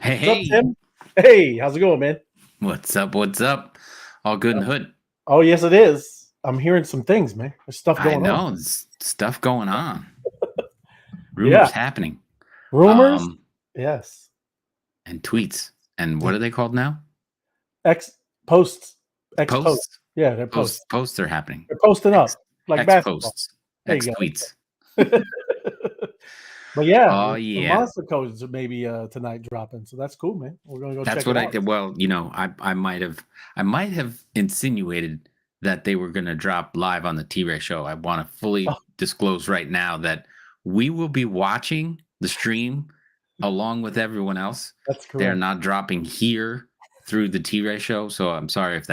Hey, What's up, hey, Tim? Hey, how's it going, man? what's up? What's up? All good in the hood. Oh, yes, it is. I'm hearing some things, man. There's stuff I going on. know there's stuff going on. Yeah. Rumors happening. Rumors? Um, Yes. and tweets. And what Yeah. are they called now? X posts. X posts. Posts. Yeah, they're posts. Posts are happening. They're posting X up like X basketball. posts. There X you tweets. go. But yeah, Oh the yeah. monster codes are maybe tonight dropping, so that's cool, man. We're gonna go That's check what it I out. did. Well, I might have insinuated that they were gonna drop live on the T-Ray show. I want to Oh, fully disclose right now that we will be watching the stream along with everyone else. that's They're correct. not dropping here through the T-Ray show. So I'm sorry if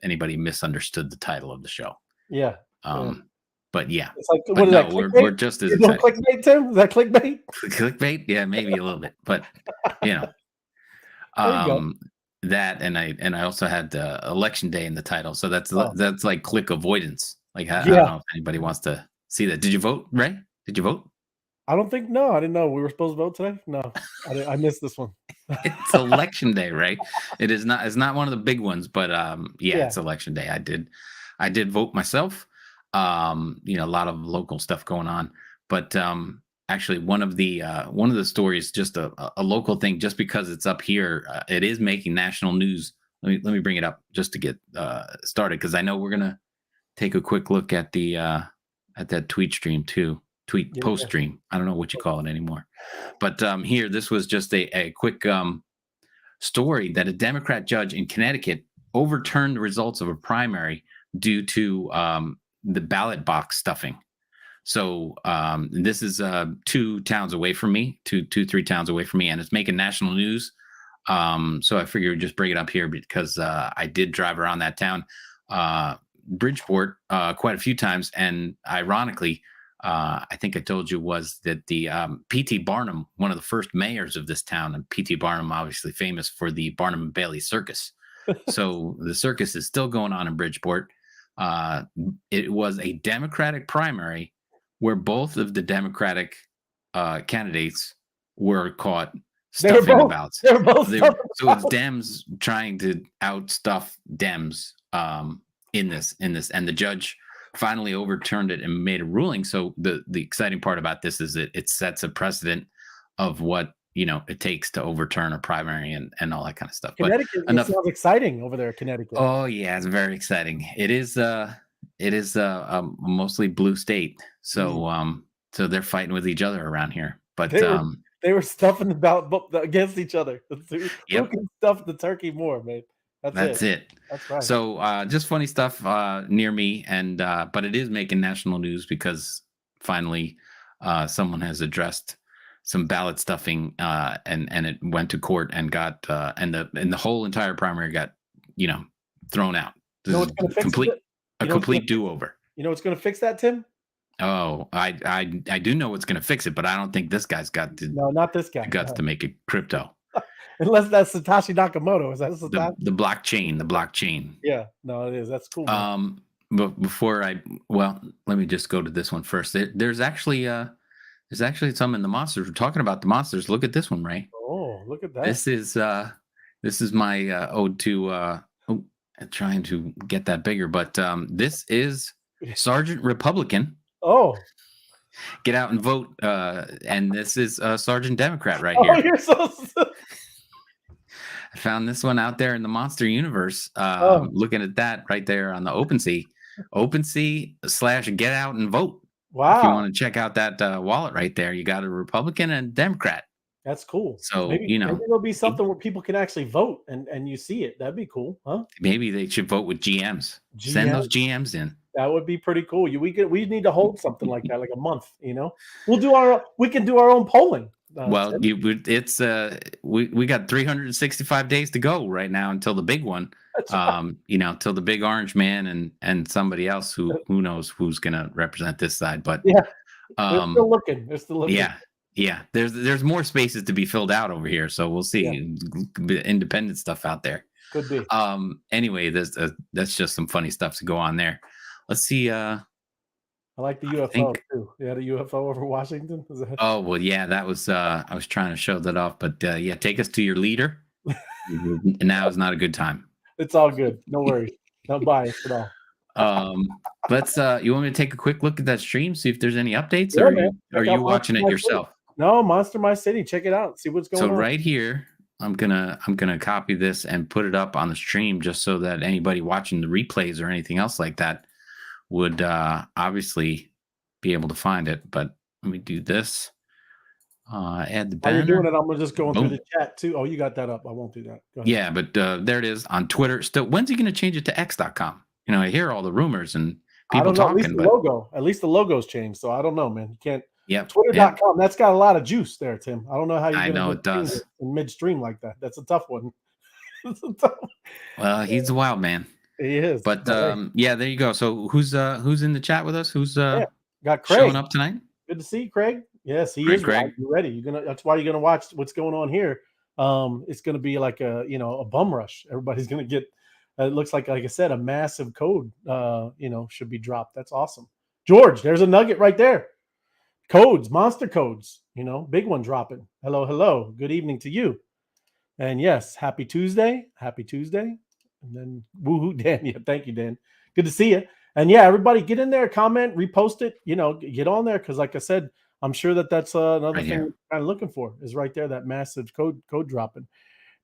anybody misunderstood the title of the show. Yeah. Yeah. Um, but yeah. It's like, But what is that? no, we're Clickbait? just as You know, excited. clickbait, Tim? Is that clickbait? Clickbait, yeah, maybe a little bit, but you know. There you go. Um, that and I also had election day in the title, so Oh, that's like click avoidance. Like I don't yeah. know if anybody wants to see that. Did you vote, Ray? Did you vote? I don't think no, I didn't know we were supposed to vote today. No, I missed this one. It's election day, right? It is not. It's not one of the big ones, but yeah, Yeah, it's election day. I did vote myself. A lot of local stuff going on, but actually one of the stories, just a local thing, just because it's up here, it is making national news. Let me bring it up just to get started, because I know we're gonna take a quick look at the at that tweet stream too. Tweet post yeah. stream. I don't know what you call it anymore. But here, this was just a quick story that a Democrat judge in Connecticut overturned the results of a primary due to the ballot box stuffing. So this is 2 towns away from me, 3 towns away from me, and it's making national news. So I figured we'd just bring it up here because I did drive around that town, Bridgeport, quite a few times, and ironically, I think I told you, was that the P.T. Barnum, one of the first mayors of this town, and P.T. Barnum, obviously famous for the Barnum and Bailey Circus. So the circus is still going on in Bridgeport. It was a Democratic primary where both of the Democratic candidates were caught stuffing the ballots. They were both So it's Dems trying to outstuff Dems in this, and the judge finally overturned it and made a ruling. So the exciting part about this is that it sets a precedent of what it takes to overturn a primary and all that kind of stuff. Connecticut, But enough. it sounds exciting over there, Connecticut. Oh yeah, it's very exciting. It is a mostly blue state. So so they're fighting with each other around here. But They were stuffing the ballot against each other. Who yep, can stuff the turkey more, man? that's it. That's right. So just funny stuff near me, and but it is making national news because finally someone has addressed some ballot stuffing, and it went to court and got and the whole entire primary got thrown out. You know what's going to fix it? A complete do-over. You know what's going to fix that, Tim? Oh, I do know what's going to fix it, but I don't think this guy's got No, not this guy. the guts to make it crypto. Unless that's Satoshi Nakamoto. Is that Satoshi? The blockchain. Yeah, no, it is. That's cool. But before let me just go to this one first. There's actually some in the monsters. We're talking about the monsters. Look at this one, Ray. Oh, look at that. This is my ode to trying to get that bigger, but this is Sergeant Republican. Oh, get out and vote. And this is Sergeant Democrat right here. Oh, you're so. I found this one out there in the monster universe. Looking at that right there on the OpenSea / get out and vote. Wow. If you want to check out that wallet right there, you got a Republican and Democrat. That's cool. So maybe there'll be something where people can actually vote and you see it. That'd be cool, huh? Maybe they should vote with GMs. Send those GMs in. That would be pretty cool. We need to hold something like that, like a month. We can do our own polling. Well, it's we got 365 days to go right now until the big one. Till the big orange man and somebody else who knows who's gonna represent this side. But yeah, they're still looking. Yeah. There's more spaces to be filled out over here, so we'll see. Yeah. Independent stuff out there. Could be. Anyway, that's just some funny stuff to go on there. Let's see. I like the I UFO think. too. You had a UFO over Washington? Is that Oh well, yeah, that was. I was trying to show that off, but yeah, take us to your leader. Now is not a good time. it's all good. No worries. No bias at all. Let's. You want me to take a quick look at that stream, see if there's any updates, Yeah, or man. are Check out you Monster watching it My City. yourself? No, Monster My City. Check it out. See what's So going on. right here, I'm gonna copy this and put it up on the stream just so that anybody watching the replays or anything else like that would obviously be able to find it. But let me do this. Add the While you're banner. doing it, I'm just going through Boom. the chat too. Oh, you got that up. I won't do that. Go ahead. Yeah, but there it is on Twitter. Still, when's he going to change it to X.com? You know, I hear all the rumors and I people don't know. At least talking, the but logo. At least the logo's changed. So I don't know, man. You can't. yep, Twitter.com. That's got a lot of juice there, Tim. I don't know how you're I going know to it just change does. it in midstream like that. That's a tough one. It's a tough one. Well, he's a wild man. He is. But Hey, yeah, there you go. So who's in the chat with us? Who's yeah. Got showing Craig. up tonight? Good to see you, Craig. Yes, he Great, is right. Craig. You ready? That's why you're gonna watch what's going on here. It's gonna be like a bum rush. Everybody's gonna get. It looks like I said, a massive code. Should be dropped. That's awesome, George. There's a nugget right there. Codes, monster codes. Big one dropping. Hello, hello. Good evening to you. And yes, happy Tuesday. Happy Tuesday. And then woohoo, Dan. Yeah, thank you, Dan. Good to see you. And yeah, everybody get in there, comment, repost it. Get on there because, like I said, I'm sure that's another Right thing here. we're kind of looking for is right there, that massive code dropping.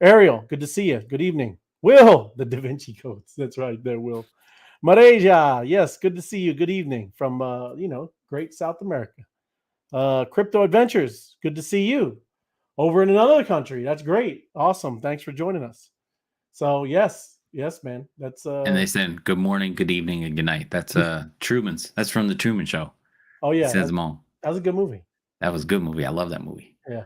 Ariel, good to see you. Good evening. Will, the Da Vinci codes. That's right there, Will. Malaysia, yes, good to see you. Good evening from great South America. Crypto Adventures, good to see you. Over in another country. That's great. Awesome. Thanks for joining us. So yes, man. That's And they said good morning, good evening, and good night. That's Truman's. That's from the Truman Show. oh yeah, He says them all. that was a good movie. That was a good movie. I love that movie. Yeah.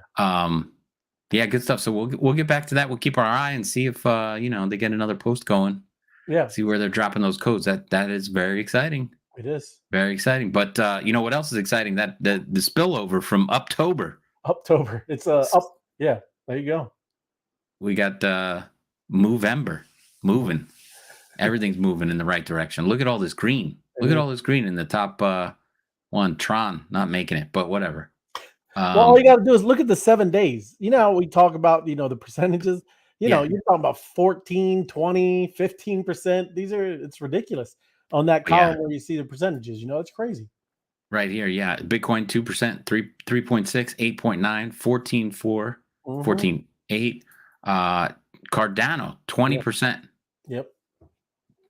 Yeah, good stuff. So we'll get back to that. We'll keep our eye and see if they get another post going. Yeah. See where they're dropping those codes. That is very exciting. It is very exciting. But what else is exciting? That the spillover from October. It's up. Yeah, there you go. We got Movember moving. Everything's moving in the right direction. Look at all this green. Look at all this green in the top one. Tron not making it, but whatever. Well, all you got to do is look at the 7 days. How we talk about, the percentages, you're talking about 14, 20, 15%. It's ridiculous on that column where you see the percentages, it's crazy. Right here. Yeah. Bitcoin, 2%, 3.6, 8.9, 14.4, 14.8, Cardano, 20%. Yep.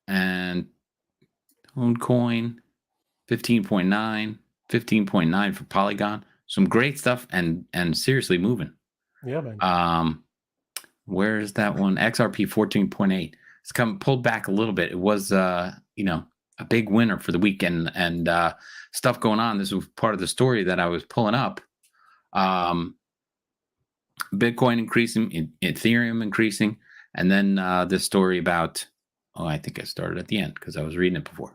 And Homecoin, 15.9, 15.9 for Polygon. Some great stuff and seriously moving. Yeah, man. Where's that one? XRP 14.8. It's pulled back a little bit. It was a big winner for the weekend and stuff going on. This was part of the story that I was pulling up. Bitcoin increasing, Ethereum increasing, and then this story about I think I started at the end because I was reading it before.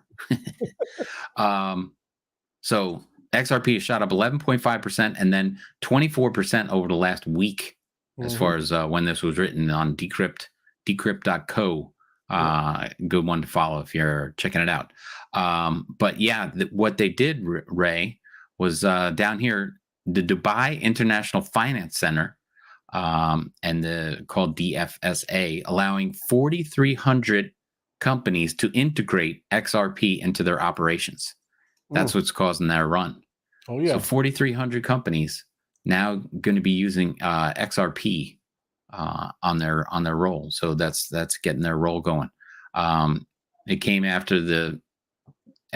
So XRP has shot up 11.5% and then 24% over the last week, as far as when this was written on decrypt.co. Good one to follow if you're checking it out. But yeah, what they did, Ray, was down here, the Dubai International Finance Center, called DFSA, allowing 4,300 companies to integrate XRP into their operations. That's what's causing that run. Oh yeah. So 4,300 companies now going to be using XRP on their roll. So that's getting their roll going. It came after the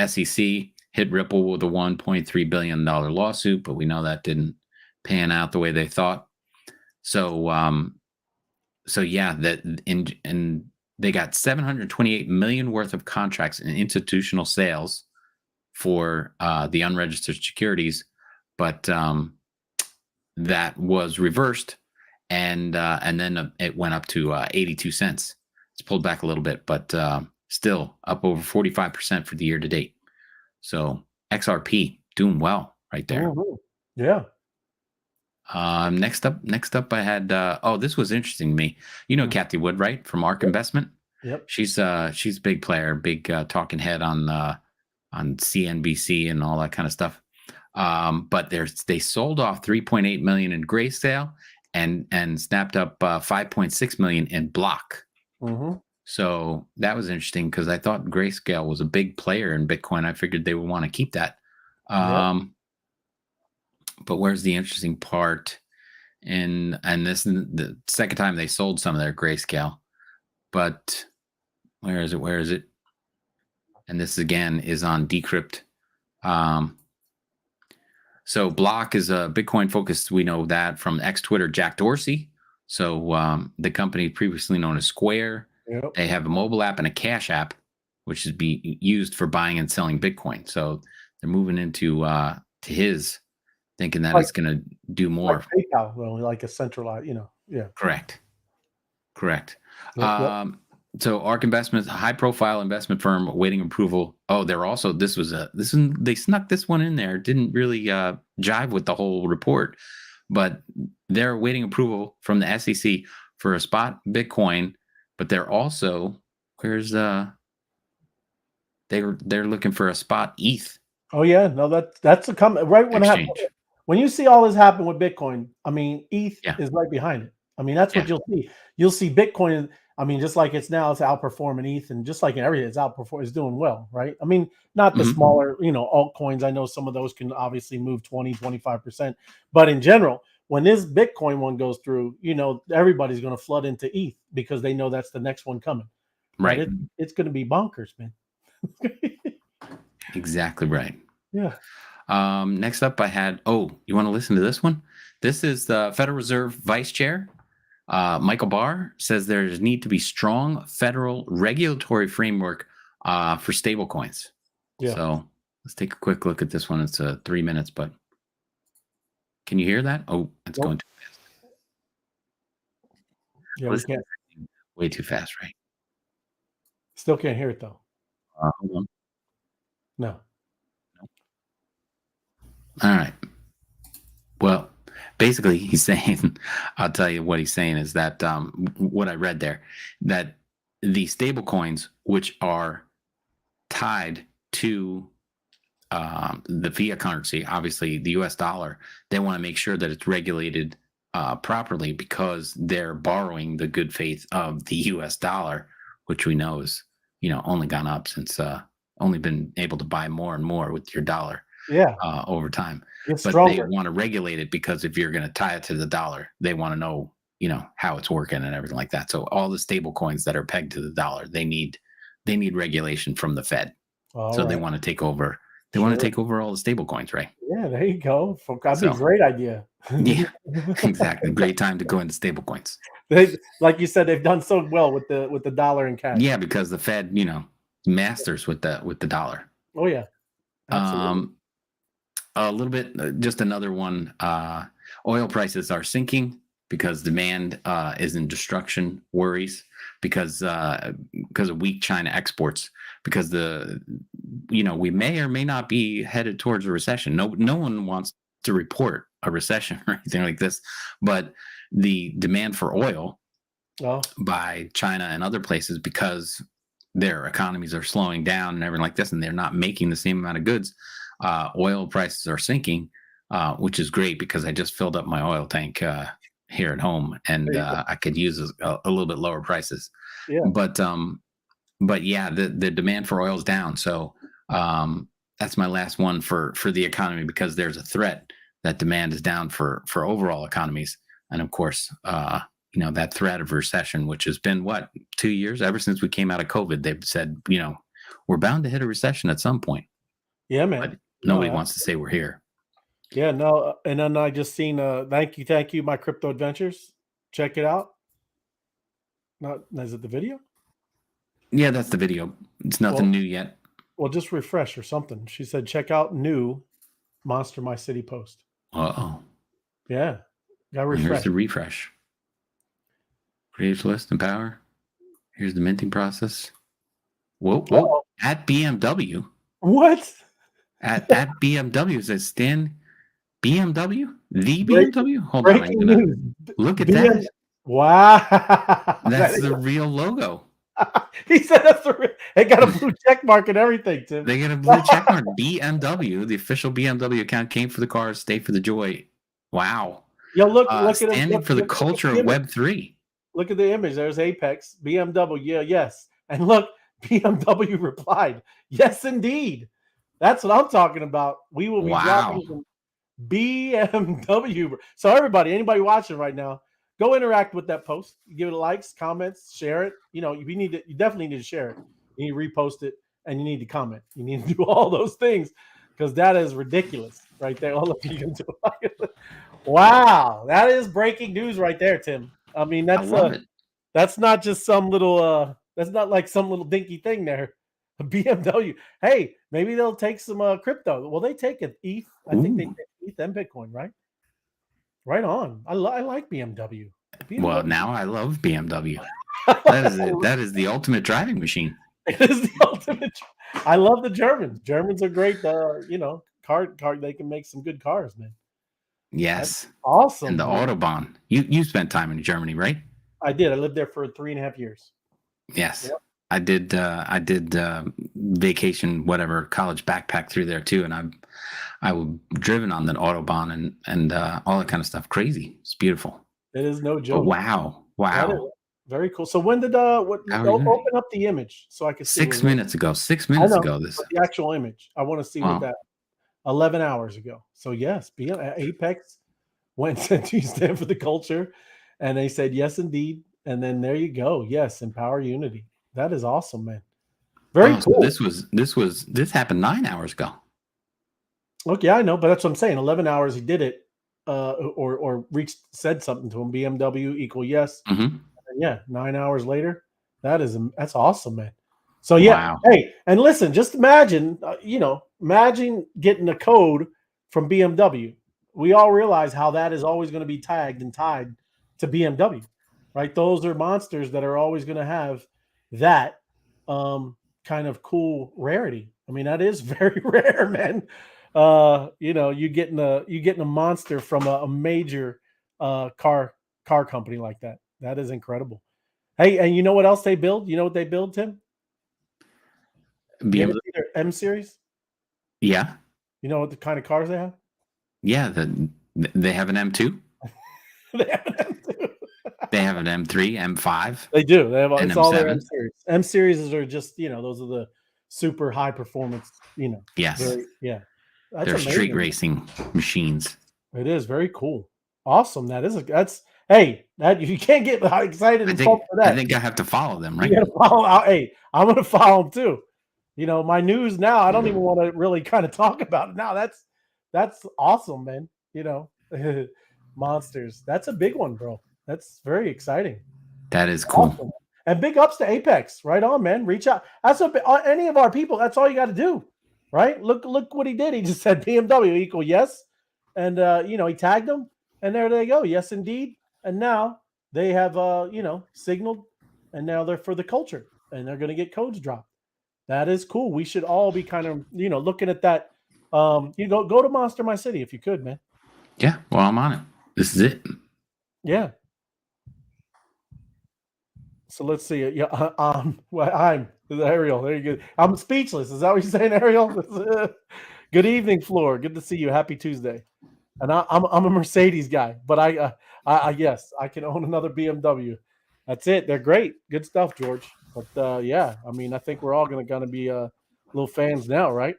SEC hit Ripple with a $1.3 billion lawsuit, but we know that didn't pan out the way they thought. So yeah, and they got 728 million worth of contracts in institutional sales for the unregistered securities, but that was reversed, and then it went up to 82 cents. It's pulled back a little bit, but still up over 45% for the year to date. So XRP doing well right there. Yeah. Next up, I had this was interesting to me. Kathy Wood, right, from ARK Investment. Yep. She's a big player, big talking head on on CNBC and all that kind of stuff. But they sold off 3.8 million in Grayscale and snapped up 5.6 million in Block. Mm-hmm. So that was interesting because I thought Grayscale was a big player in Bitcoin. I figured they would want to keep that. Yep. But where's the interesting part? And this is the second time they sold some of their Grayscale. But where is it? Where is it? And this again is on Decrypt. So Block is a Bitcoin focused. We know that from ex-Twitter Jack Dorsey. So the company previously known as Square. Yep. They have a mobile app and a cash app, which is be used for buying and selling Bitcoin. So they're moving into to his, thinking that it's going to do more. Like PayPal, well, like a centralized, yeah. Correct. Yep. So ARK Investments, a high-profile investment firm awaiting approval. Oh, they're also they snuck this one in there. Didn't really jive with the whole report, but they're awaiting approval from the SEC for a spot Bitcoin. But they're also they're looking for a spot ETH. Oh yeah, no, that's a comment right when when you see all this happen with Bitcoin. I mean, ETH is right behind it. I mean, that's what you'll see. You'll see Bitcoin. I mean, just like it's outperforming ETH, and just like in everything, it's doing well, right? I mean, not the smaller, altcoins. I know some of those can obviously move 20, 25%, but in general, when this Bitcoin one goes through, everybody's going to flood into ETH because they know that's the next one coming. Right. It's going to be bonkers, man. Exactly right. Yeah. Next up, I had, you want to listen to this one? This is the Federal Reserve Vice Chair. Michael Barr says there's need to be strong federal regulatory framework for stablecoins. Yeah. So let's take a quick look at this one. It's 3 minutes, but can you hear that? Oh, it's going too fast. Yeah, we can't. Way too fast, right? Still can't hear it though. Hold on. No. All right. Well, basically, he's saying, I'll tell you what he's saying is that what I read there, that the stable coins, which are tied to the fiat currency, obviously the US dollar, they want to make sure that it's regulated properly because they're borrowing the good faith of the US dollar, which we know is, only gone up since only been able to buy more and more with your dollar. Yeah. Over time. It's but stronger. They want to regulate it because if you're going to tie it to the dollar, they want to know, how it's working and everything like that. So all the stable coins that are pegged to the dollar, they need regulation from the Fed. They want to take over. They want to take over all the stable coins, right? Yeah, there you go. That'd be a great idea. Yeah, exactly. Great time to go into stable coins. Like you said, they've done so well with the dollar and cash. Yeah, because the Fed, masters with the dollar. Oh yeah. Absolutely. A little bit, just another one. Oil prices are sinking because demand is in destruction worries because of weak China exports. Because we may or may not be headed towards a recession. No one wants to report a recession or anything like this, but the demand for oil by China and other places because their economies are slowing down and everything like this, and they're not making the same amount of goods. Oil prices are sinking, which is great because I just filled up my oil tank here at home, and I could use a little bit lower prices. Yeah. But yeah, the demand for oil is down. So that's my last one for the economy because there's a threat that demand is down for overall economies, and of course, that threat of recession, which has been 2 years ever since we came out of COVID. They've said we're bound to hit a recession at some point. Yeah, man. But nobody wants to say we're here. Yeah, no, and then I just seen thank you, my crypto adventures. Check it out. Is it the video? Yeah, that's the video. It's nothing new yet. Well, just refresh or something. She said, check out new Monster My City post. Uh-oh. Yeah. Got refresh. Here's the refresh. Create list and power. Here's the minting process. Whoa. Uh-oh. At BMW. What? At BMW says Stan BMW? The BMW? Hold on. Look at that. Wow. That's the real logo. He said they got a blue check mark and everything, Tim. They get a blue check mark. BMW, the official BMW account, came for the cars, stay for the joy. Wow. Yo, look at him. Standing for the culture of Web3. Look at the image. There's Apex, BMW. Yeah, yes. And look, BMW replied, yes, indeed. That's what I'm talking about. We will be dropping BMW. So everybody, anybody watching right now, go interact with that post. Give it likes, comments, share it. You definitely need to share it. You need to repost it, and you need to comment. You need to do all those things because that is ridiculous right there. Oh, look, you can do it. Wow, that is breaking news right there, Tim. I mean, that's not just some little that's not like some little dinky thing there. A BMW. Hey, maybe they'll take some crypto. Well, they take an ETH. I think they take ETH and Bitcoin, right? Right on. I like BMW. Well, now I love BMW. That is the ultimate driving machine. It is the ultimate. I love the Germans. Germans are great. Car. They can make some good cars, man. Yes. That's awesome. And the Autobahn. You spent time in Germany, right? I did. I lived there for 3.5 years. Yes. Yep. I did vacation, whatever, college backpack through there too, and I was driven on the Autobahn and all that kind of stuff. Crazy. It's beautiful. It is no joke. But wow. Very cool. So when did open up the image so I could see? 6 minutes ago. 6 minutes ago. This the actual image. I want to see what that. 11 hours ago. So yes, Apex went to stand for the culture, and they said yes, indeed. And then there you go. Yes, empower unity. That is awesome, man. Very cool. So this happened 9 hours ago. Look, yeah, I know, but that's what I'm saying. 11 hours he did it, or said something to him. BMW equal yes. Mm-hmm. And yeah, 9 hours later, that's awesome, man. So yeah, wow. Hey, and listen, just imagine, imagine getting a code from BMW. We all realize how that is always going to be tagged and tied to BMW, right? Those are monsters that are always going to have that kind of cool rarity. I mean, that is very rare, man. You getting a monster from a major car company like that. That is incredible. Hey, and you know what else they build? You know what they build, Tim? BMW M series. Yeah. You know what the kind of cars they have? Yeah, they have an M2. They have an M2. They have an M3, M5. They do. They have an it's M7. All their M series. M series are just those are the super high performance. Yes. Yeah. They're street racing machines. It is very cool. Awesome. Hey, that you can't get excited and pumped for that. I think I have to follow them, right? You gotta follow. Hey, I'm gonna follow them too. My news now, I don't even want to really kind of talk about it now. That's awesome, man. Monsters. That's a big one, bro. That's very exciting. That is cool. Awesome. And big ups to Apex. Right on, man. Reach out. That's any of our people. That's all you got to do, right? Look what he did. He just said BMW equal yes, and he tagged them, and there they go. Yes, indeed. And now they have signaled, and now they're for the culture, and they're going to get codes dropped. That is cool. We should all be kind of, looking at that. Go to Monster My City if you could, man. Yeah, well, I'm on it. This is it. Yeah. So let's see. Yeah, I'm Ariel. There you go. I'm speechless. Is that what you're saying, Ariel? Good evening, Floor. Good to see you. Happy Tuesday. And I'm a Mercedes guy, but I yes, I can own another BMW. That's it. They're great. Good stuff, George. But yeah, I mean, I think we're all gonna be little fans now, right?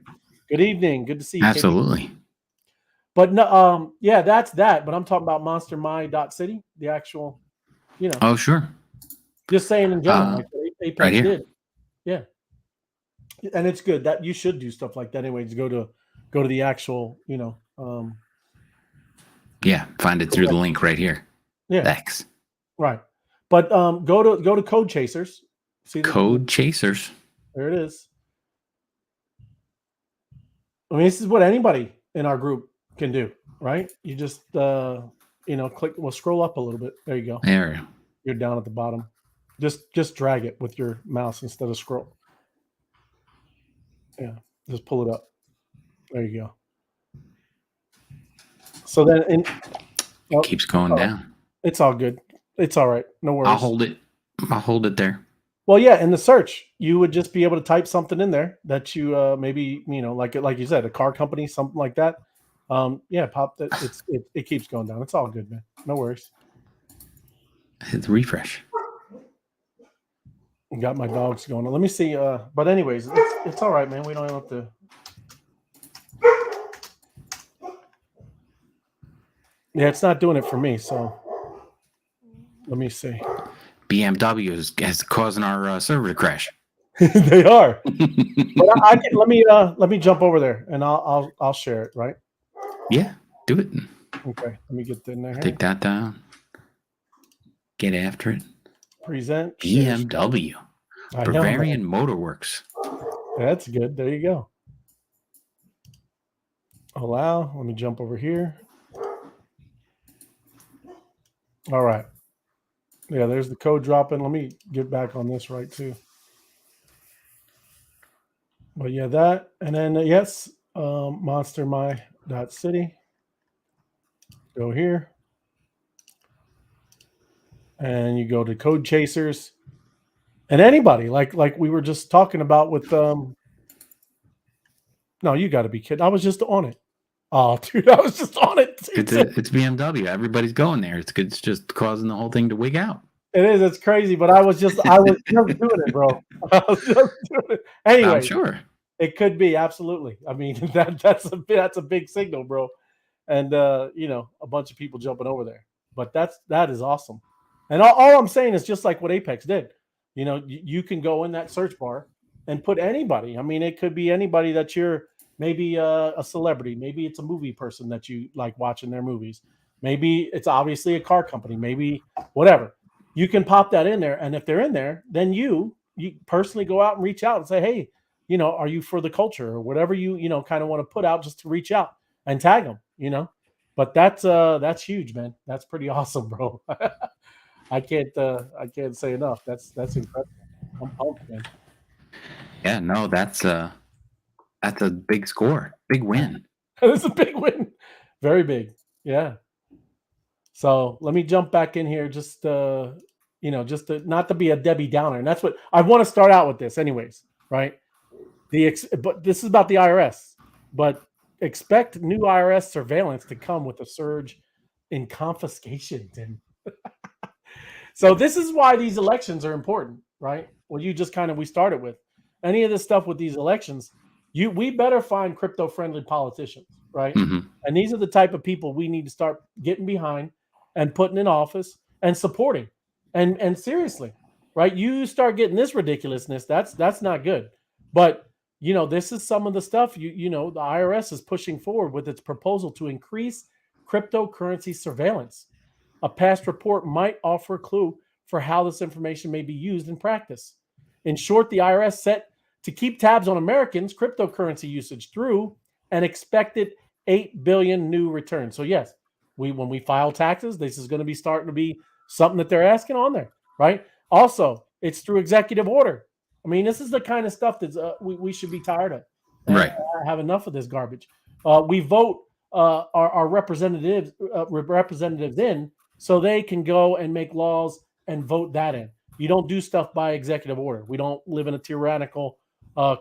Good evening. Good to see you. Absolutely. Katie. But no, yeah, that's that. But I'm talking about MonsterMy.city, the actual, Oh, sure. Just saying in general, like Apex right here. did. Yeah. And it's good that you should do stuff like that anyways. Go to the actual, yeah, find it through the link right here. Yeah. X. Right. But go to Code Chasers. See Code Chasers. There it is. I mean, this is what anybody in our group can do, right? You just click. Well, scroll up a little bit. There you go. There. You're down at the bottom. Just drag it with your mouse instead of scroll. Yeah, just pull it up. There you go. So then it keeps going down. It's all good. It's all right. No worries. I'll hold it there. Well, yeah, in the search, you would just be able to type something in there that you maybe like you said, a car company, something like that. Yeah, pop that. It keeps going down. It's all good, man. No worries. Hit the refresh. Got my dogs going on. Let me see. But anyways, it's all right, man. We don't have to. Yeah, it's not doing it for me. So let me see. BMW is causing our server to crash. They are. But I can let me jump over there and I'll share it. Right. Yeah, do it. Okay. Let me get in there. Here. Take that down. Get after it. Present. BMW. Bavarian Motorworks. That's good. There you go. Allow. Let me jump over here. All right. Yeah, there's the code dropping. Let me get back on this right too. But yeah, that and then yes, monstermy.city. Go here. And you go to code chasers. And anybody, like we were just talking about with no, you gotta be kidding. I was just on it. Oh, dude, I was just on it. It's BMW. Everybody's going there. It's just causing the whole thing to wig out. It is. It's crazy, but I was just doing it, bro. I was just doing it. Anyway, I'm sure it could be absolutely. I mean, that's a big signal, bro. And a bunch of people jumping over there. But that is awesome. And all I'm saying is just like what Apex did. You can go in that search bar and put anybody. I mean, it could be anybody that you're maybe a celebrity. Maybe it's a movie person that you like watching their movies. Maybe it's obviously a car company. Maybe whatever. You can pop that in there. And if they're in there, then you personally go out and reach out and say, hey, are you for the culture or whatever you kind of want to put out just to reach out and tag them, But that's huge, man. That's pretty awesome, bro. I can't say enough. That's incredible. I'm pumped, man. Yeah, no, that's a big score, big win. It's a big win, very big. So let me jump back in here, just not to be a Debbie Downer, and that's what I want to start out with this, anyways, right? But this is about the IRS, but expect new IRS surveillance to come with a surge in confiscation, Tim. So this is why these elections are important, right? Well, we started with any of this stuff with these elections. We better find crypto-friendly politicians, right? Mm-hmm. And these are the type of people we need to start getting behind and putting in office and supporting. And seriously, right? You start getting this ridiculousness, that's not good. But this is some of the stuff the IRS is pushing forward with its proposal to increase cryptocurrency surveillance. A past report might offer a clue for how this information may be used in practice. In short, the IRS set to keep tabs on Americans' cryptocurrency usage through an expected 8 billion new returns. So yes, when we file taxes, this is going to be starting to be something that they're asking on there, right? Also, it's through executive order. I mean, this is the kind of stuff that we should be tired of. Right. Have enough of this garbage. We vote our representatives in so they can go and make laws and vote that in. You don't do stuff by executive order. We don't live in a tyrannical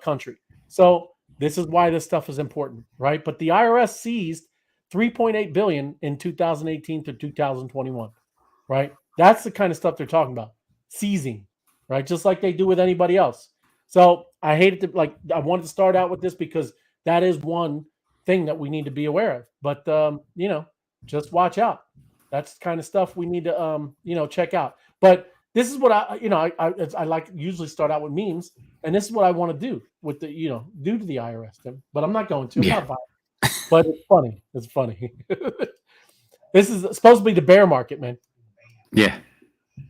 country. So this is why this stuff is important, right? But the IRS seized 3.8 billion in 2018 to 2021, right? That's the kind of stuff they're talking about, seizing, right? Just like they do with anybody else. So I hated to I wanted to start out with this because that is one thing that we need to be aware of. But just watch out. That's the kind of stuff we need to check out. But this is what I like usually start out with memes, and this is what I want to do with the do to the IRS, Tim. But I'm not going to. I'm not violent. But it's funny. It's funny. This is supposed to be the bear market, man. Yeah.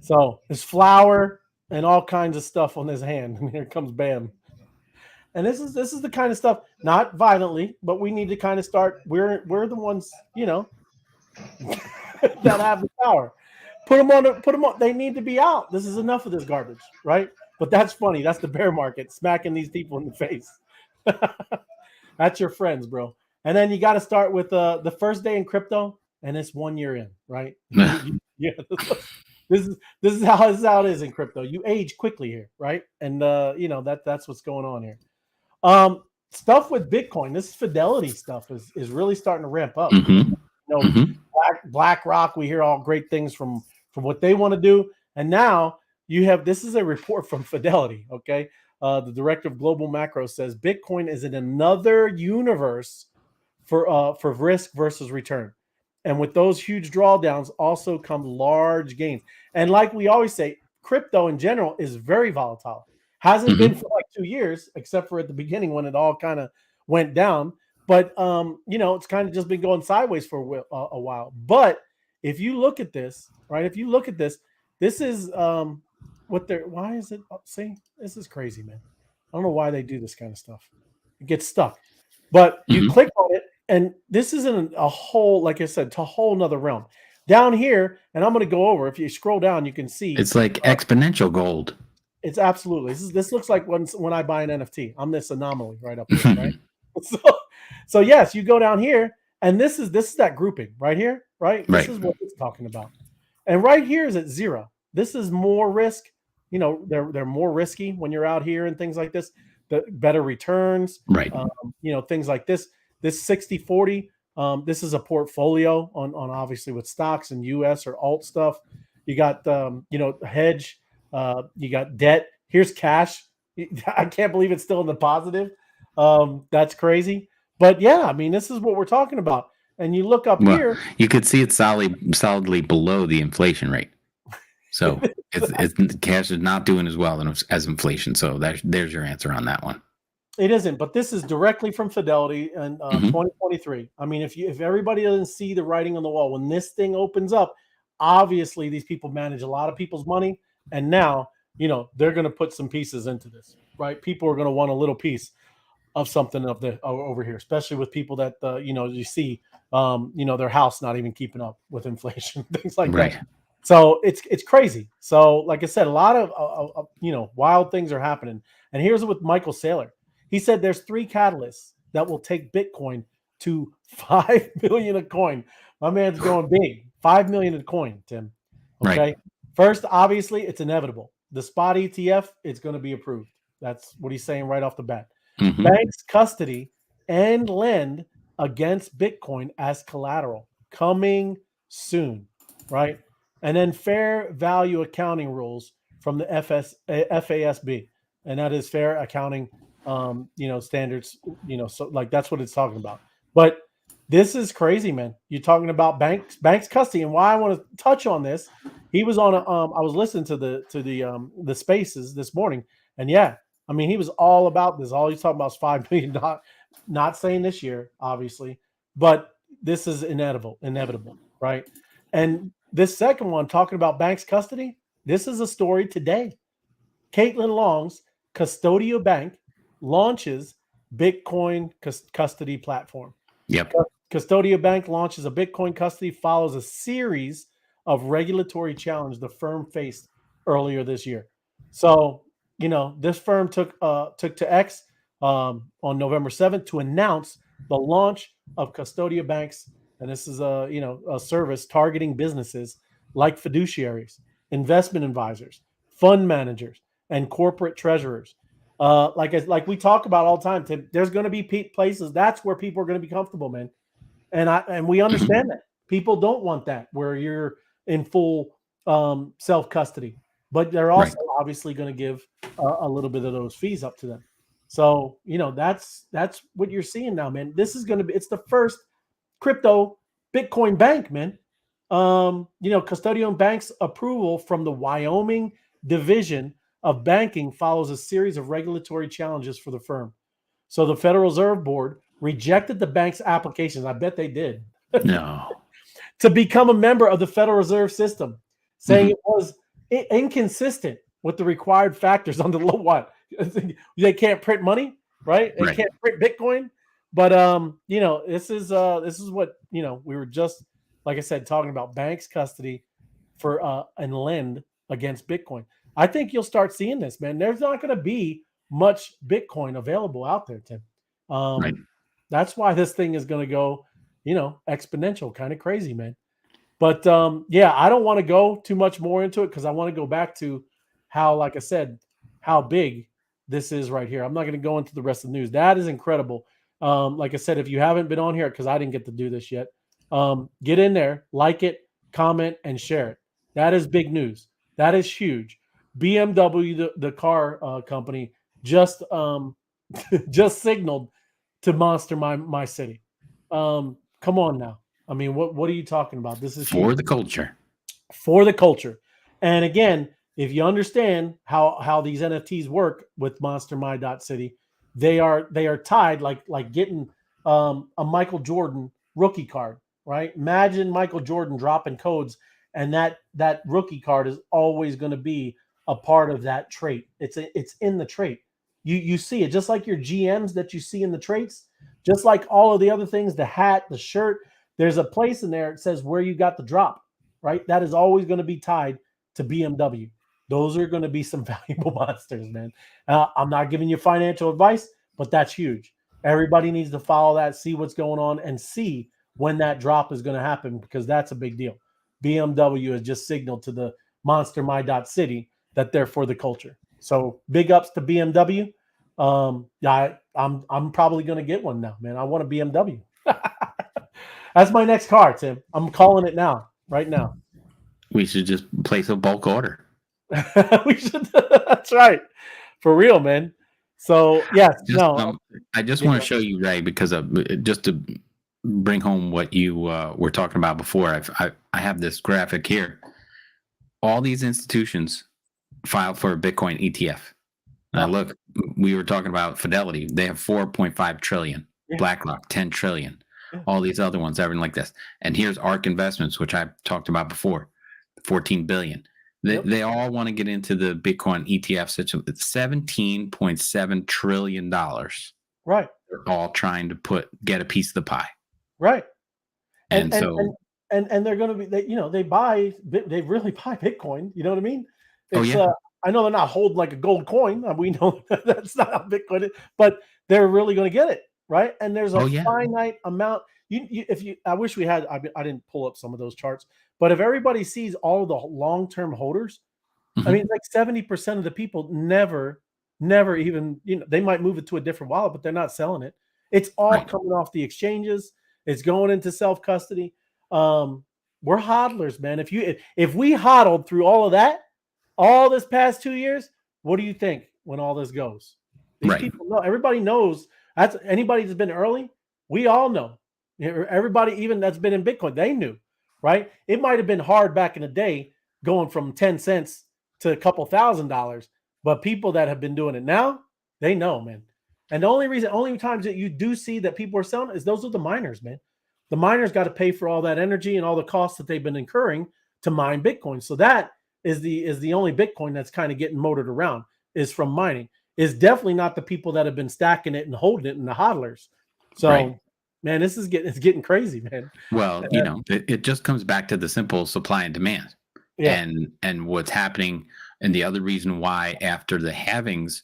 So there's flour and all kinds of stuff on his hand, and here comes Bam. And this is the kind of stuff, not violently, but we need to kind of start. We're the ones, that have the power. Put them on. They need to be out. This is enough of this garbage, right? But that's funny. That's the bear market smacking these people in the face. That's your friends, bro. And then you got to start with the first day in crypto, and it's 1 year in, right? Yeah. this is how it is in crypto. You age quickly here, right? And that's what's going on here. Stuff with Bitcoin, this Fidelity stuff is really starting to ramp up. Mm-hmm. You know, Mm-hmm. BlackRock, we hear all great things from what they want to do, and now you have this is a report from Fidelity. Okay, the director of global macro says Bitcoin is in another universe for risk versus return, and with those huge drawdowns also come large gains. And like we always say, crypto in general is very volatile. Hasn't been Mm-hmm. for like 2 years, except for at the beginning when it all kind of went down. But it's kind of just been going sideways for a while. But if you look at this, right? If you look at this, this is what they're. Why is it? See, this is crazy, man. I don't know why they do this kind of stuff. It gets stuck. But you Mm-hmm. click on it, and this isn't a whole, like I said, to a whole nother realm. Down here, and I'm going to go over. If you scroll down, you can see It's like exponential gold. it's absolutely. This looks like when I buy an NFT. I'm this anomaly right up here, right? So, so yes, you go down here, and this is that grouping right here, right? This Right. is what it's talking about. And right here is at 0. This is more risk. They're more risky when you're out here and things like this. The better returns, Right. things like this. This 60/40. This is a portfolio on obviously with stocks and US or alt stuff. You got hedge. You got debt. Here's cash. I can't believe it's still in the positive. That's crazy. But yeah, I mean, this is what we're talking about. And you look up Well, here. you could see it's solidly below the inflation rate. So it's cash is not doing as well as inflation. So there's your answer on that one. It isn't, but this is directly from Fidelity and 2023. I mean, if everybody doesn't see the writing on the wall when this thing opens up, obviously these people manage a lot of people's money, and now they're going to put some pieces into this, right? People are going to want a little piece of something over here, especially with people that you see, their house not even keeping up with inflation, things like Right. that. So it's crazy. So like I said, a lot of wild things are happening. And here's with Michael Saylor. He said there's 3 catalysts that will take Bitcoin to 5 million a coin. My man's going big. 5 million a coin, Tim. Okay. Right. First, obviously, it's inevitable. The spot ETF is going to be approved. That's what he's saying right off the bat. Mm-hmm. Banks custody and lend against Bitcoin as collateral coming soon, right? And then fair value accounting rules from the FASB, and that is fair accounting, standards. So like that's what it's talking about. But this is crazy, man. You're talking about banks custody, and why I want to touch on this. He was on I was listening to the spaces this morning, and yeah, I mean, he was all about this. All he's talking about is $5 million. Not saying this year, obviously, but this is inevitable, right? And this second one, talking about banks custody, this is a story today. Caitlin Long's Custodio Bank launches Bitcoin custody platform. Yep. Custodia Bank launches a Bitcoin custody, follows a series of regulatory challenges the firm faced earlier this year. So, this firm took to X on November 7th to announce the launch of Custodia Banks, and this is a service targeting businesses like fiduciaries, investment advisors, fund managers, and corporate treasurers. Like we talk about all the time, Tim, there's going to be places that's where people are going to be comfortable, man. And we understand that people don't want that where you're in full self custody, but they're also obviously going to give a little bit of those fees up to them. So that's what you're seeing now, man. This is going to be it's the first crypto Bitcoin bank, man. Custodian Bank's approval from the Wyoming division of banking follows a series of regulatory challenges for the firm. So the Federal Reserve Board rejected the bank's applications. I bet they did. No. To become a member of the Federal Reserve System, saying it was inconsistent with the required factors on the what? They can't print money, right? They can't print Bitcoin. But this is what we were just, like I said, talking about banks custody for and lend against Bitcoin. I think you'll start seeing this, man. There's not going to be much Bitcoin available out there, Tim. That's why this thing is going to go, exponential, kind of crazy, man. But yeah, I don't want to go too much more into it because I want to go back to how, like I said, how big this is right here. I'm not going to go into the rest of the news. That is incredible. Like I said, if you haven't been on here, because I didn't get to do this yet, get in there, like it, comment, and share it. That is big news. That is huge. BMW, the car company, just just signaled to Monster My City. Come on now. I mean, what are you talking about? This is huge For the culture. for the culture. And again, if you understand how these NFTs work with City, they are tied like getting a Michael Jordan rookie card, right? Imagine Michael Jordan dropping codes, and that rookie card is always going to be a part of that trait. It's in the trait. You see it just like your GMs that you see in the traits, just like all of the other things, the hat, the shirt. There's a place in there. It says where you got the drop, right? That is always going to be tied to BMW. Those are going to be some valuable monsters, man. I'm not giving you financial advice, but that's huge. Everybody needs to follow that, see what's going on, and see when that drop is going to happen because that's a big deal. BMW has just signaled to the Monster City that they're for the culture. So big ups to BMW. Yeah, I'm probably going to get one now, man. I want a BMW. That's my next car, Tim. I'm calling it now, right now. We should just place a bulk order. We should. That's right, for real, man. So yes, Just no, I just yeah, want to show you, Ray, because of just to bring home what you were talking about before. I have this graphic here. All these institutions filed for a Bitcoin ETF. Now look, we were talking about Fidelity. They have 4.5 trillion. yeah, BlackRock 10 trillion. yeah. All these other ones, everything like this. And here's ARK Investments, which I talked about before, 14 billion. Yep. They all want to get into the Bitcoin ETF. It's $17.7 trillion. Right, They're all trying to get a piece of the pie. right. And so, And they're going to be they really buy Bitcoin. You know what I mean? oh It's yeah, I know they're not holding like a gold coin. We know that's not how Bitcoin is, but they're really going to get it, right? And there's a oh yeah, finite amount. If you, I wish we had. I didn't pull up some of those charts, but if everybody sees all of the long-term holders, I hmm mean, like 70% of the people never even, they might move it to a different wallet, but they're not selling it. It's all right, coming off the exchanges. It's going into self custody. We're hodlers, man. If we hodled through all of that, all this past 2 years, what do you think when all this goes? These right, people know. Everybody knows. That's anybody that's been early. We all know. Everybody, even that's been in Bitcoin, they knew, right? It might have been hard back in the day, going from 10 cents to a couple $1,000, but people that have been doing it now, they know, man. And the only times that you do see that people are selling is those are the miners, man. The miners got to pay for all that energy and all the costs that they've been incurring to mine Bitcoin. So that is the only Bitcoin that's kind of getting motored around is from mining. It's definitely not the people that have been stacking it and holding it and the hodlers. right. So, man, it's getting crazy, man. Well, it just comes back to the simple supply and demand, Yeah, and what's happening. And the other reason why after the halvings,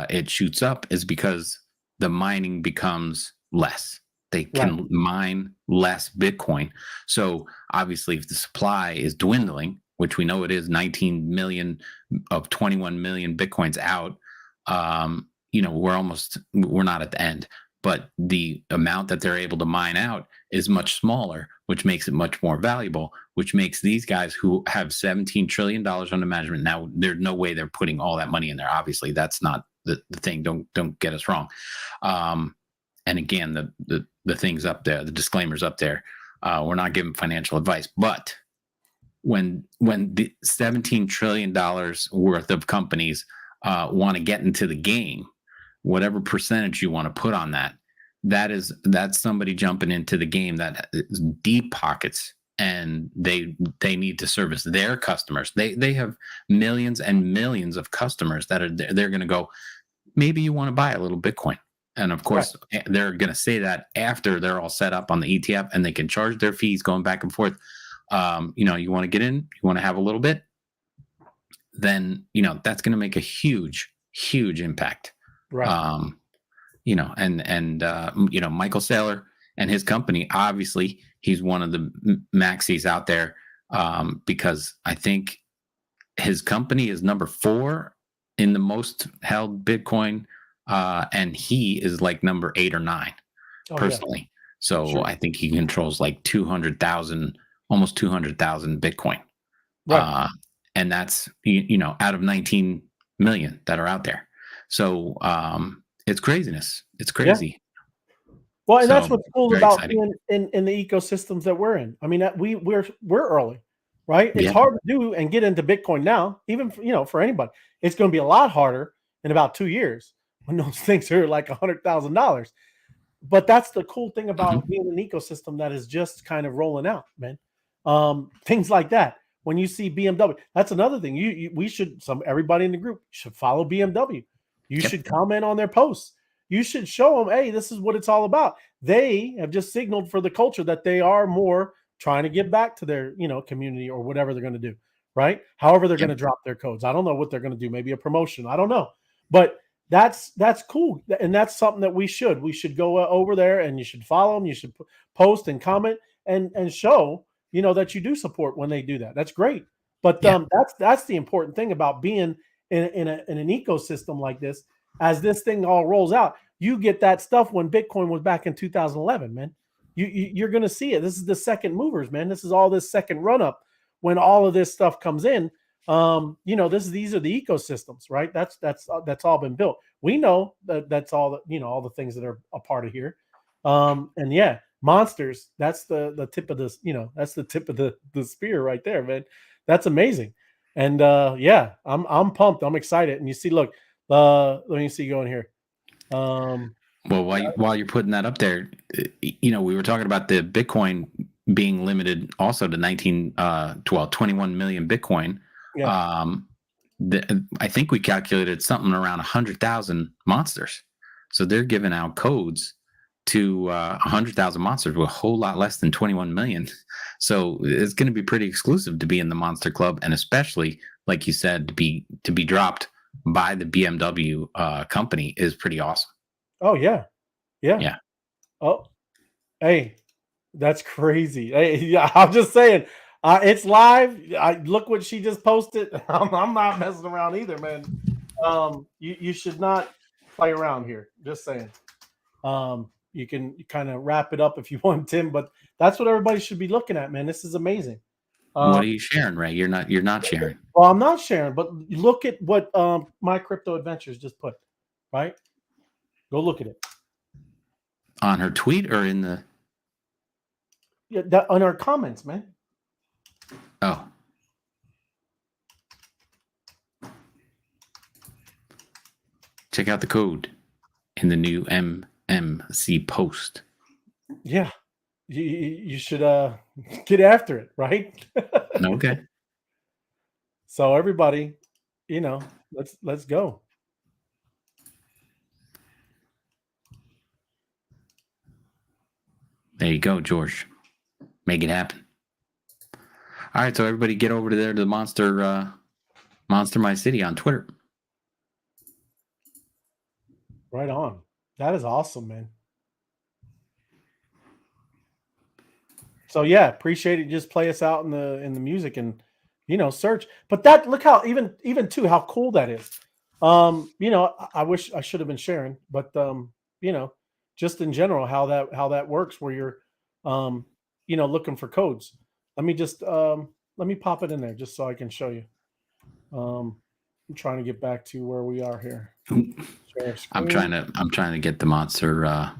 it shoots up is because the mining becomes less. They right, can mine less Bitcoin. So obviously, if the supply is dwindling, which we know it is, 19 million of 21 million Bitcoins out, we're not at the end, but the amount that they're able to mine out is much smaller, which makes it much more valuable, which makes these guys who have $17 trillion under management. Now, there's no way they're putting all that money in there. Obviously, that's not the thing. Don't get us wrong. And again, the things up there, the disclaimers up there, we're not giving financial advice, but when the $17 trillion worth of companies want to get into the game, whatever percentage you want to put on that's somebody jumping into the game that is deep pockets, and they need to service their customers. They have millions and millions of customers that they're going to go, maybe you want to buy a little Bitcoin. And of right, course, they're going to say that after they're all set up on the ETF and they can charge their fees going back and forth. You want to get in, you want to have a little bit, then that's going to make a huge impact. right. um Michael Saylor and his company, obviously he's one of the maxis out there, because I think his company is number 4 in the most held Bitcoin, and he is like number 8 or 9 Oh yeah, personally. So sure. I think he controls like 200,000, almost 200,000 Bitcoin, Right. uh, and that's out of 19 million that are out there. So it's craziness. It's Yeah. crazy. Well, and that's So what's cool very about exciting. being in the ecosystems that we're in. I mean, that we're early, right? It's Yeah. hard to do and get into Bitcoin now, even for anybody. It's going to be a lot harder in about 2 years when those things are like $100,000. But that's the cool thing about Hmm. being an ecosystem that is just kind of rolling out, man. Things like that. When you see BMW, that's another thing. We should everybody in the group should follow BMW. You Yep. should comment on their posts. You should show them, hey, this is what it's all about. They have just signaled for the culture that they are more trying to give back to their community or whatever they're going to do, right? However, they're going Yep. to drop their codes. I don't know what they're going to do. Maybe a promotion. I don't know, but that's cool, and that's something that we should go over there, and you should follow them. You should post and comment and show that you do support when they do that. That's great. But Yeah. that's the important thing about being in an ecosystem like this. As this thing all rolls out, you get that stuff when Bitcoin was back in 2011, man. You're going to see it. This is the second movers, man. This is all this second run up when all of this stuff comes in. These are the ecosystems, right? That's all been built. We know that that's all all the things that are a part of here. And yeah, monsters, that's the tip of this, that's the tip of the spear right there, man. That's amazing. And yeah, I'm pumped. I'm excited. And you see, look, let me see going here. Um, Well, while you're putting that up there, we were talking about the Bitcoin being limited also to 21 million Bitcoin. yeah. Um, I think we calculated something around 100,000 monsters. So they're giving out codes to 100,000 monsters with a whole lot less than 21 million. So it's going to be pretty exclusive to be in the Monster Club, and especially, like you said, to be dropped by the BMW company is pretty awesome. Oh yeah. Yeah. Yeah. Oh, hey, that's crazy. Hey, yeah, I'm just saying, it's live. Look what she just posted. I'm not messing around either, man. You should not play around here. Just saying. You can kind of wrap it up if you want, Tim, but that's what everybody should be looking at, man. This is amazing. What Um, are you sharing, Ray? You're not sharing well, I'm not sharing, but look at what my crypto adventures just put. Right? Go look at it. on her tweet or in the. Yeah, that, on our comments, man. Oh, check out the code in the new MMC post. Yeah, you should get after it, right? Okay. So everybody, let's go. There you go, George. Make it happen. All right, so everybody get over to there to the Monster My City on Twitter. Right on. That is awesome, man. So yeah, appreciate it. Just play us out in the music and search. But that look how even too how cool that is. I wish I should have been sharing, but you know, just in general how that works where you're looking for codes. Let me pop it in there just so I can show you. Um I'm trying to get back to where we are here. Share I'm trying screen. to I'm trying to get the monster.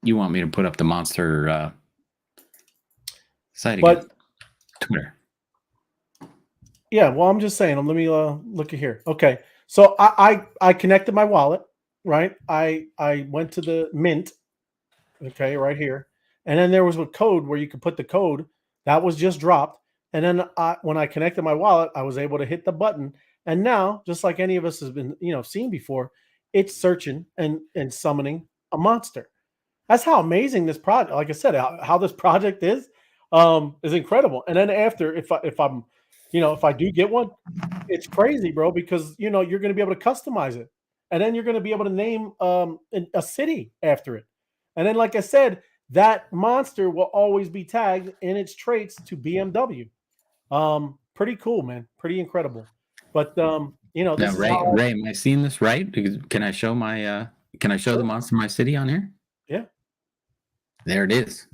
You want me to put up the monster site again? But Twitter. yeah, well, I'm just saying. Let me look at here. Okay, so I connected my wallet, right? I went to the Mint, okay, right here, and then there was a code where you could put the code that was just dropped, and then when I connected my wallet, I was able to hit the button, and now, just like any of us has been seen before, it's searching and summoning a monster. That's how amazing this project. Like I said, how this project is incredible. And then after, if I do get one, it's crazy, bro, because you're going to be able to customize it, and then you're going to be able to name a city after it. And then, like I said, that monster will always be tagged in its traits to BMW. Pretty cool, man. Pretty incredible. But Now, this is Ray, how Ray, am I seeing this right? Can I show my can I show the sure. Monster My City on here? Yeah. There it is.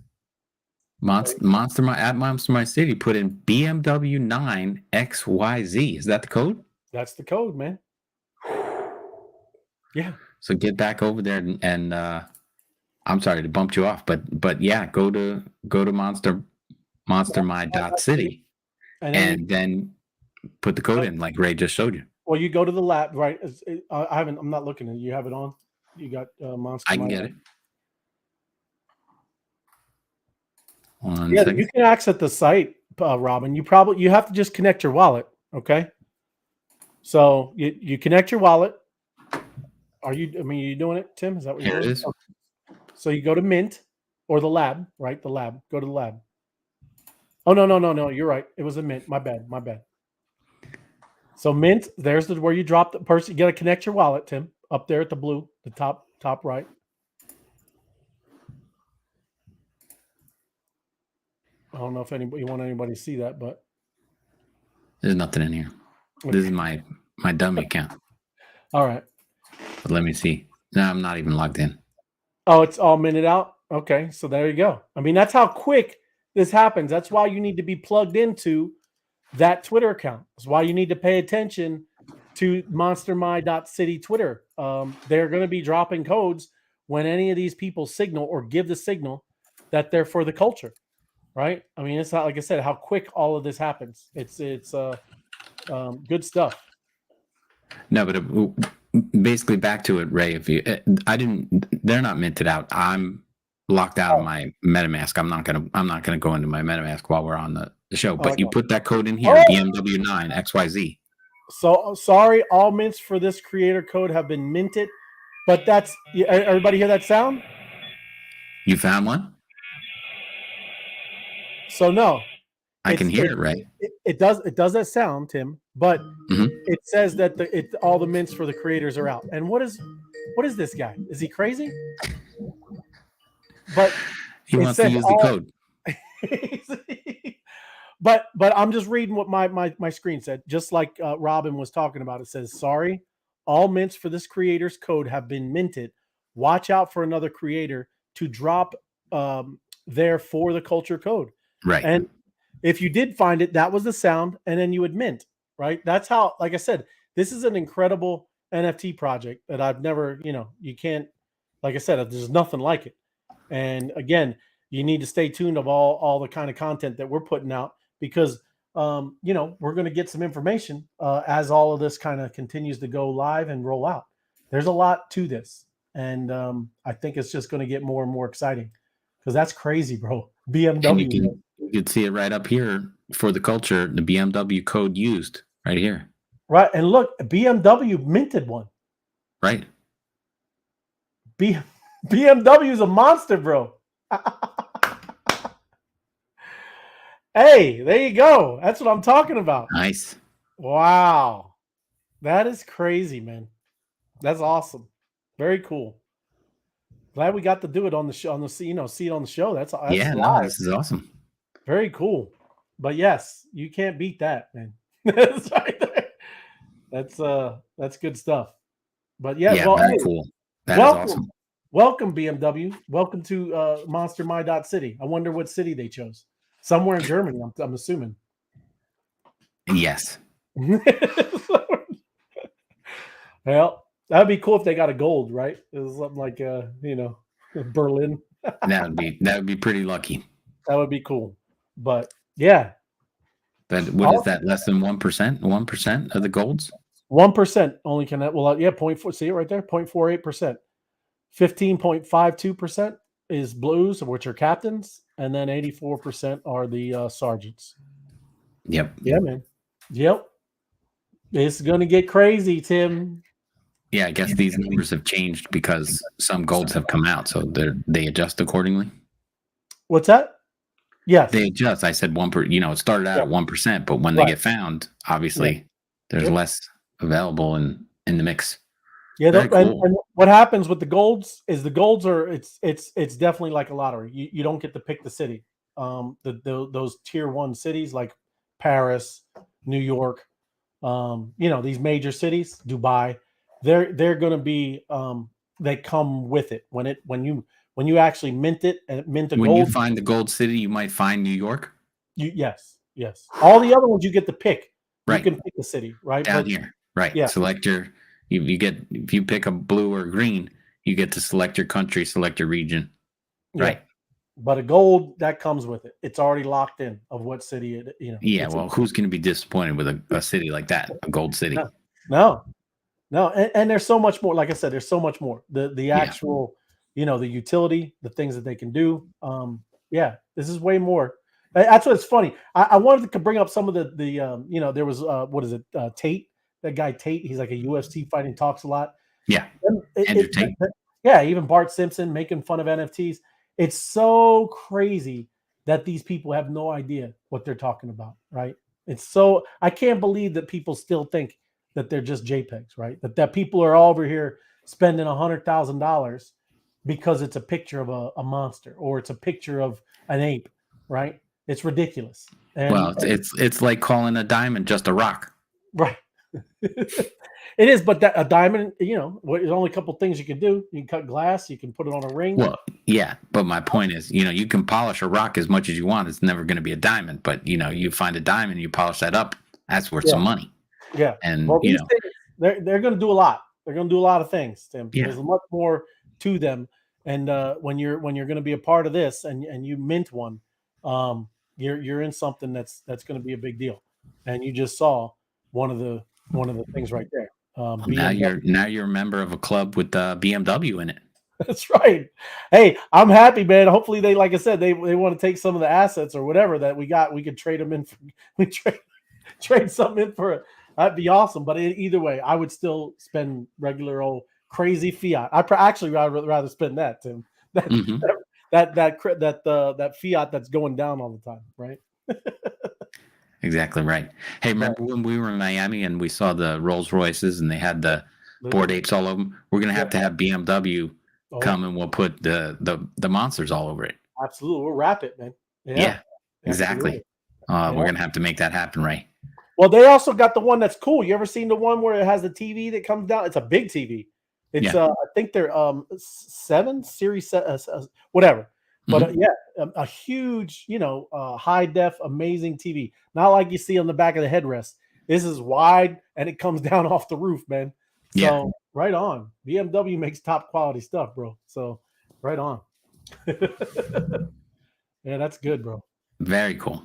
Monster My at Monster My City put in BMW 9 XYZ. Is that the code? That's the code, man. Yeah. So get back over there and I'm sorry to bump you off, but yeah, go to monstermy.city And then put the code in like Ray just showed you. well, you go to the lab, right? I'm not looking at it. You have it on. You got Monster. I can get it. One Yeah, second. you can access the site, Robin. You have to just connect your wallet. Okay. So you connect your wallet. Are you doing it, Tim? Is that what you're Here it doing? is. Okay. So you go to Mint or the lab, right? The lab. Go to the lab. Oh no. You're right. It was a Mint. My bad. So Mint, there's where you drop the person. You got to connect your wallet, Tim. Up there at the blue, the top right. I don't know if you want anybody to see that, but There's nothing in here. This is my dummy account. all right. But let me see. No, I'm not even logged in. Oh, it's all minted out. Okay, so there you go. I mean, that's how quick this happens. That's why you need to be plugged into that Twitter account. That's why you need to pay attention to monstermy.city Twitter. They're going to be dropping codes when any of these people signal or give the signal that they're for the culture, right? I mean, it's not like I said how quick all of this happens. It's good stuff. No, but basically back to it, Ray. They're not minted out. I'm locked out of my MetaMask. I'm not gonna go into my MetaMask while we're on the show. But you put that code in here, BMW 9 XYZ. So sorry, all mints for this creator code have been minted, but that's everybody hear that sound? You found one? So no, I can hear it, Ray. It does that sound, Tim? But it says that all the mints for the creators are out. And what is this guy? Is he crazy? But he wants to use the code. But I'm just reading what my screen said. Just like Robin was talking about, it says, "Sorry, all mints for this creator's code have been minted. Watch out for another creator to drop their for the culture code." Right. And if you did find it, that was the sound, and then you would mint. Right. That's how. Like I said, this is an incredible NFT project that I've never. You can't. Like I said, there's nothing like it. And again, you need to stay tuned of all the kind of content that we're putting out because we're going to get some information as all of this kind of continues to go live and roll out. There's a lot to this, and I think it's just going to get more and more exciting because that's crazy, bro. BMW. You can see it right up here for the culture. The BMW code used right here. Right, and look, BMW minted one. Right. BMW is a monster, bro. Hey, there you go. That's what I'm talking about. Nice. Wow. That is crazy, man. That's awesome. Very cool. Glad we got to do it on the show, see it on the show. That's yeah, no, this is awesome. Very cool. But yes, you can't beat that, man. That's right there. That's good stuff. But yeah, well, very cool. That welcome. is awesome. Welcome, BMW. Welcome to monstermy.city. I wonder what city they chose. Somewhere in Germany, I'm assuming. Yes. Well, that'd be cool if they got a gold, right? It was something like Berlin. that would be pretty lucky. That would be cool. But yeah. But what is that? Less than 1%? 1% of the golds? 1% only can that. Well, yeah, 0.4. See it right there, 0.48%. 15.52% is blues, which are captains, and then 84% are the sergeants. Yep. Yeah, man. Yep. It's gonna get crazy, Tim. Yeah, I guess these numbers have changed because some golds have come out, so they adjust accordingly. What's that? Yes, they adjust. I said 1%. It started out at 1%, but when they get found, obviously there's less available in the mix. Yeah, Very cool. and what happens with the golds is the golds are it's definitely like a lottery. You don't get to pick the city. Those tier one cities like Paris, New York, these major cities, Dubai, they're going to be they come with it when you actually mint it and mint a When you gold. find the gold city, you might find New York. Yes. All the other ones you get to pick. You Right. can pick the city, right? Down But here. Right. yeah, Select you get, if you pick a blue or green, you get to select your country, select your region. yeah. Right. But a gold that comes with it. It's already locked in of what city Yeah. it's Well, who's going to be disappointed with a city like that, a gold city? no, no, no. And there's so much more. Like I said, there's so much more. The Yeah. actual, the utility, the things that they can do. Yeah, this is way more. That's what's funny. I wanted to bring up some of there was what is it, Tate? That guy Tate. He's like a UFC fighting, talks a lot. Yeah. And Andrew Tate. yeah, even Bart Simpson making fun of NFTs. It's so crazy that these people have no idea what they're talking about, right? It's so I can't believe that people still think that they're just JPEGs, right? That people are all over here spending $100,000 because it's a picture of a monster or it's a picture of an ape, right? It's ridiculous. Well, it's like calling a diamond just a rock. Right. It is, but that a diamond, there's only a couple things you can do. You can cut glass, you can put it on a ring. Well, yeah, but my point is, you can polish a rock as much as you want. It's never going to be a diamond, but you find a diamond, you polish that up, that's worth some money. Yeah. And well, these things, they're going to do a lot. They're going to do a lot of things, Tim. Yeah. There's much more to them. And when you're going to be a part of this and you mint one, you're in something that's going to be a big deal. And you just saw one of the things right there. now you're a member of a club with BMW in it. That's right. Hey, I'm happy, man. Hopefully they, like I said, they want to take some of the assets or whatever that we got. We could trade them in. We trade something in for it. That'd be awesome. But either way, I would still spend regular old crazy fiat. Actually rather spend that, Tim. That fiat that's going down all the time, right? Exactly right. Hey, remember when we were in Miami and we saw the Rolls Royces and they had the Bored Apes all over them? We're gonna have to have BMW come and we'll put the monsters all over it. Absolutely, we'll wrap it, man. Yeah, exactly. We're gonna have to make that happen, Ray. Well, they also got the one that's cool. You ever seen the one where it has the TV that comes down? It's a big TV. It's I think they're 7 series, whatever. But a huge, high def, amazing TV. Not like you see on the back of the headrest. This is wide and it comes down off the roof, man. So right on. BMW makes top quality stuff, bro. So right on. Yeah, that's good, bro. Very cool.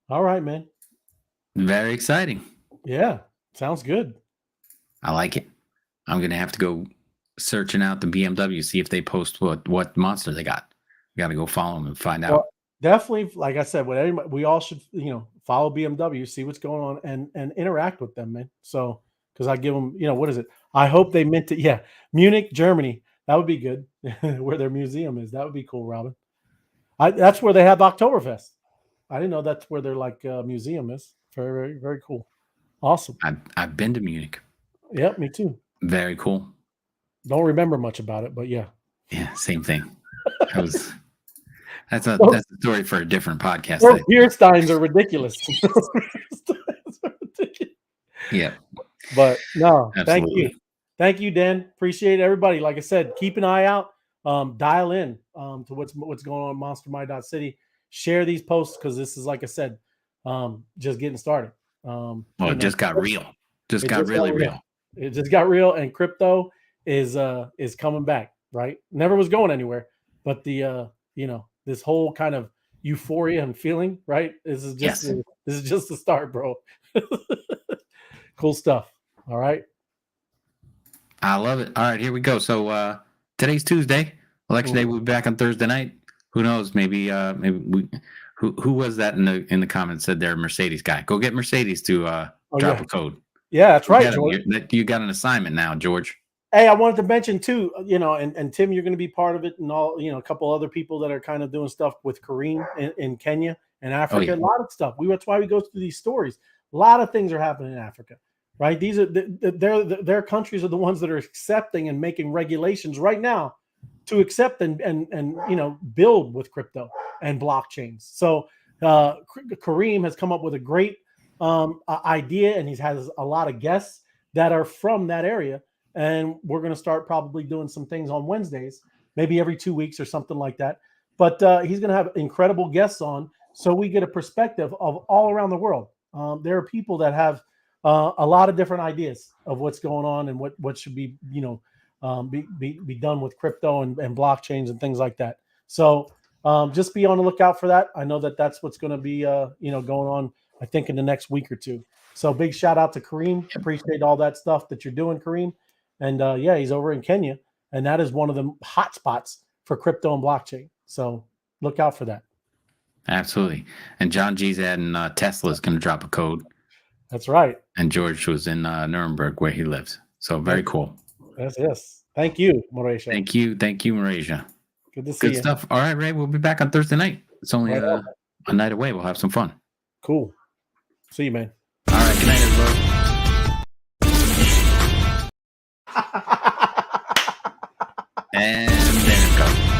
All right, man. Very exciting. Yeah, sounds good. I like it. I'm gonna have to go searching out the BMW, see if they post what monster they got. Got to go follow them and find out. Definitely, like I said, we all should, follow BMW, see what's going on, and interact with them, man. So, because I give them, what is it? I hope they meant it. Yeah, Munich, Germany. That would be good. Where their museum is, that would be cool, Robin. That's where they have Oktoberfest. I didn't know that's where their museum is. Very, very, very cool. Awesome. I've been to Munich. Yep, me too. Very cool. Don't remember much about it, but yeah. Yeah, same thing. That's a story for a different podcast. Those beer steins are ridiculous. Yeah. But no, Absolutely. Thank you, Dan. Appreciate it, everybody. Like I said, keep an eye out. Dial in to what's going on at MonsterMind.city. Share these posts because this is, like I said, just getting started. It just got real. Just got really real. It just got real, and crypto is coming back. Right? Never was going anywhere, but this whole kind of euphoria and feeling, right? This is just the start, bro. Cool stuff. All right. I love it. All right, here we go. So today's Tuesday. Election day. We'll be back on Thursday night. Who knows? Maybe we. Who was that in the comments said they're a Mercedes guy? Go get Mercedes to drop a code. Yeah, that's right, George. You got an assignment now, George. Hey, I wanted to mention too, and Tim, you're going to be part of it, and all, a couple other people that are kind of doing stuff with Kareem in Kenya and Africa. A lot of stuff. That's why we go through these stories. A lot of things are happening in Africa, right? These are their countries are the ones that are accepting and making regulations right now to accept and build with crypto and blockchains. So Kareem has come up with a great idea, and he has a lot of guests that are from that area. And we're going to start probably doing some things on Wednesdays, maybe every 2 weeks or something like that. But he's going to have incredible guests on, so we get a perspective of all around the world. There are people that have a lot of different ideas of what's going on and what should be, be done with crypto and blockchains and things like that. So just be on the lookout for that. I know that that's what's going to be, going on, I think, in the next week or two. So big shout out to Kareem. Appreciate all that stuff that you're doing, Kareem. And he's over in Kenya, and that is one of the hot spots for crypto and blockchain. So look out for that. Absolutely. And John G's adding Tesla is going to drop a code. That's right. And George was in Nuremberg, where he lives. So very cool. Yes. Thank you, Mauricio. Thank you, Mauricio. Good to see you. Good stuff. All right, Ray, we'll be back on Thursday night. It's only a night away. We'll have some fun. Cool. See you, man. All right. Good night, everybody. And there it goes.